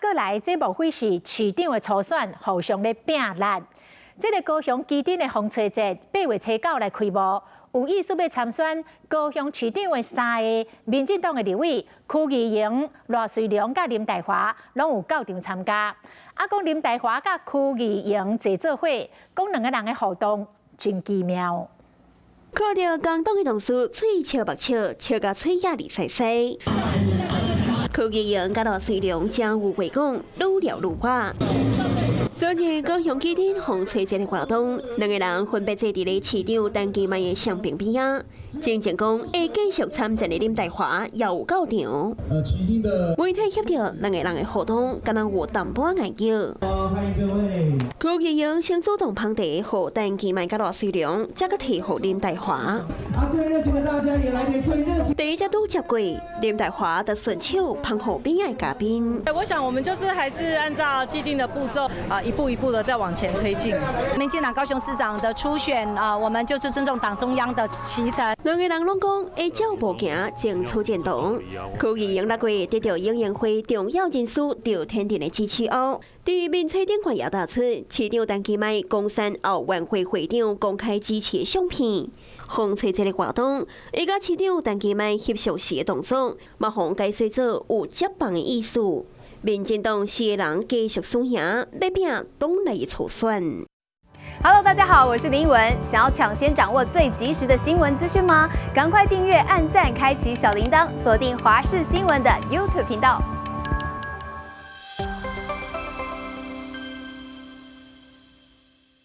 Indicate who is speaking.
Speaker 1: 过来，这无非是市长的初选互相咧拼力。这个高雄基丁的风吹节8月初9来开幕，有意思要参选高雄市长的3个民进党的立委区议员罗瑞良甲林岱华，拢有到场参加。讲林岱华甲区议员坐做伙，讲两个人的互动真奇妙。
Speaker 2: 看到共党的同事嘴笑目笑，笑到嘴也里塞塞。区议员甲罗瑞良真有话讲，愈聊愈话。昨日高雄基丁风吹节的活动，两个人分别坐伫咧市长陈其迈的相边边啊。正讲会继续参战的林岱华也有到场。媒体翕到两个人的互动，敢若有淡薄眼叫。区议员先主动捧茶，互陈其迈甲罗瑞良，再个提互林岱华。
Speaker 3: 最热情的大家也来点最热情。
Speaker 2: 第一只都接过，林岱华的顺手捧互边爱嘉宾。
Speaker 4: 我想我们就是还是按照既定的步骤一步一步的再往前推进。
Speaker 5: 民进党高雄市长的初选我们就是尊重党中央的期程。
Speaker 2: 两个人拢讲会照步行，争取建党。区议员6月得到永延会重要人士赵天定的支持后，对面册顶还摇打出市长陈其迈公山后晚会会长公开支持的相片。风吹节的活动，伊甲市长陈其迈翕相时的动作，马上解说做有接棒的意思。民进党4个人继续输赢，要拼党内初选。
Speaker 6: Hello， 大家好，我是林文。想要抢先掌握最及时的新闻资讯吗？赶快订阅、按赞、开启小铃铛，锁定华视新闻的 YouTube 频道。